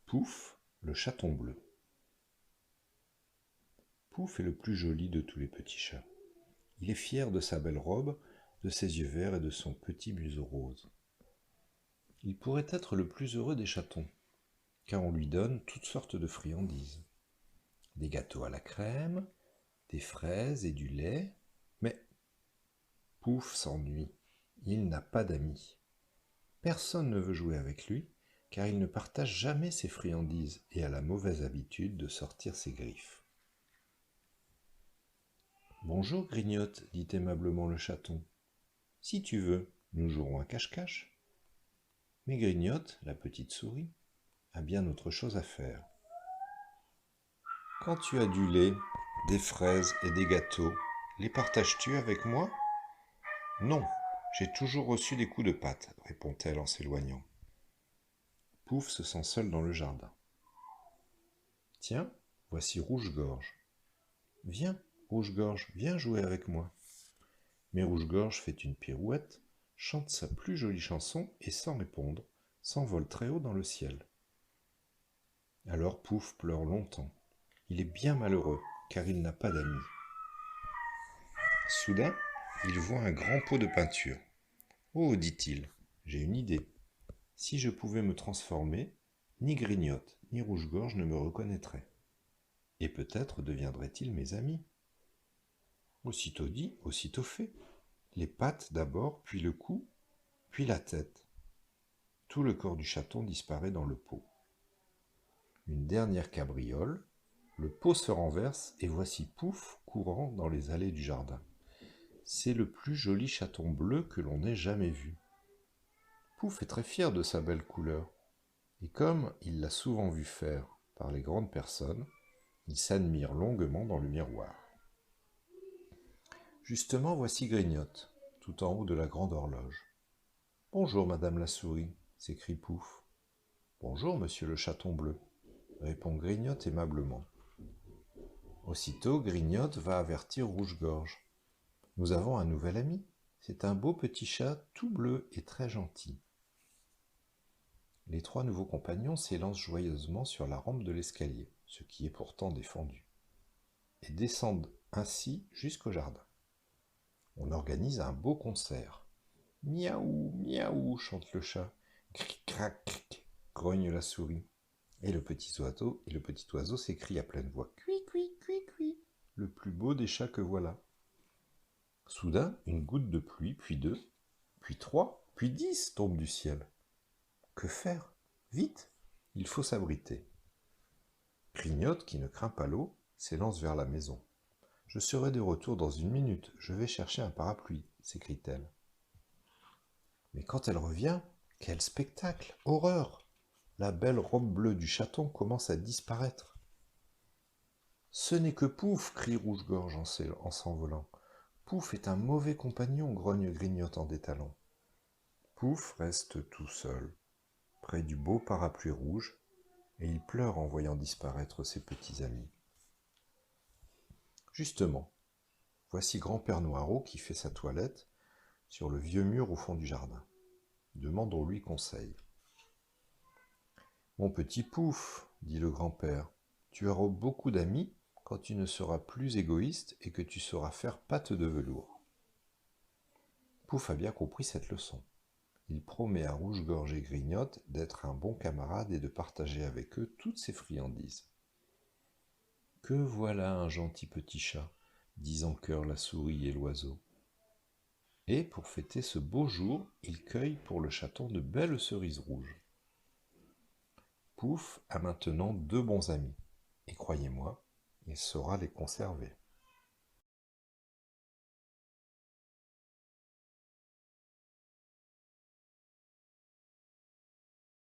Pouf, le chaton bleu. Pouf est le plus joli de tous les petits chats. Il est fier de sa belle robe, de ses yeux verts et de son petit museau rose. Il pourrait être le plus heureux des chatons, car on lui donne toutes sortes de friandises. Des gâteaux à la crème, des fraises et du lait, mais Pouf s'ennuie. Il n'a pas d'amis. Personne ne veut jouer avec lui, car il ne partage jamais ses friandises et a la mauvaise habitude de sortir ses griffes. « Bonjour, Grignotte, dit aimablement le chaton. Si tu veux, nous jouerons à cache-cache. » Mais Grignotte, la petite souris, a bien autre chose à faire. « Quand tu as du lait, des fraises et des gâteaux, les partages-tu avec moi ?»« Non, j'ai toujours reçu des coups de patte, » répond-elle en s'éloignant. Pouf se sent seul dans le jardin. « Tiens, voici Rouge-Gorge. Viens, Rouge-Gorge, viens jouer avec moi. » Mais Rouge-Gorge fait une pirouette, chante sa plus jolie chanson et sans répondre, s'envole très haut dans le ciel. Alors Pouf pleure longtemps. Il est bien malheureux, car il n'a pas d'amis. Soudain, il voit un grand pot de peinture. « Oh, dit-il, j'ai une idée. Si je pouvais me transformer, ni Grignotte ni Rouge-Gorge ne me reconnaîtraient. Et peut-être deviendraient-ils mes amis. » Aussitôt dit, aussitôt fait. Les pattes d'abord, puis le cou, puis la tête. Tout le corps du chaton disparaît dans le pot. Une dernière cabriole, le pot se renverse et voici Pouf courant dans les allées du jardin. C'est le plus joli chaton bleu que l'on ait jamais vu. Pouf est très fier de sa belle couleur. Et comme il l'a souvent vu faire par les grandes personnes, il s'admire longuement dans le miroir. Justement, voici Grignotte, tout en haut de la grande horloge. « Bonjour, madame la souris, » s'écrie Pouf. « Bonjour, monsieur le chaton bleu, » répond Grignotte aimablement. Aussitôt, Grignotte va avertir Rouge-Gorge. « Nous avons un nouvel ami, c'est un beau petit chat tout bleu et très gentil. » Les trois nouveaux compagnons s'élancent joyeusement sur la rampe de l'escalier, ce qui est pourtant défendu, et descendent ainsi jusqu'au jardin. On organise un beau concert. « Miaou, miaou » chante le chat. « Cric, crac, cric » grogne la souris. Et le petit oiseau s'écrie à pleine voix. « Cui, cui, cui, cui » le plus beau des chats que voilà. Soudain, une goutte de pluie, puis deux, puis trois, puis 10 tombent du ciel. Que faire? Vite, il faut s'abriter. Grignotte, qui ne craint pas l'eau, s'élance vers la maison. « Je serai de retour dans une minute, je vais chercher un parapluie, » s'écrie-t-elle. Mais quand elle revient, quel spectacle! Horreur! La belle robe bleue du chaton commence à disparaître. « Ce n'est que Pouf !» crie Rouge-Gorge en s'envolant. « Pouf est un mauvais compagnon !» grogne Grignotte en détalant. Pouf reste tout seul, près du beau parapluie rouge, et il pleure en voyant disparaître ses petits amis. Justement, voici Grand-Père Noiraud qui fait sa toilette sur le vieux mur au fond du jardin. Demandons-lui conseil. « Mon petit Pouf, dit le grand-père, tu auras beaucoup d'amis quand tu ne seras plus égoïste et que tu sauras faire patte de velours. » Pouf a bien compris cette leçon. Il promet à Rouge-Gorge et Grignotte d'être un bon camarade et de partager avec eux toutes ses friandises. « Que voilà un gentil petit chat !» disent en chœur la souris et l'oiseau. Et pour fêter ce beau jour, ils cueillent pour le chaton de belles cerises rouges. Pouf a maintenant 2 bons amis, et croyez-moi, il saura les conserver.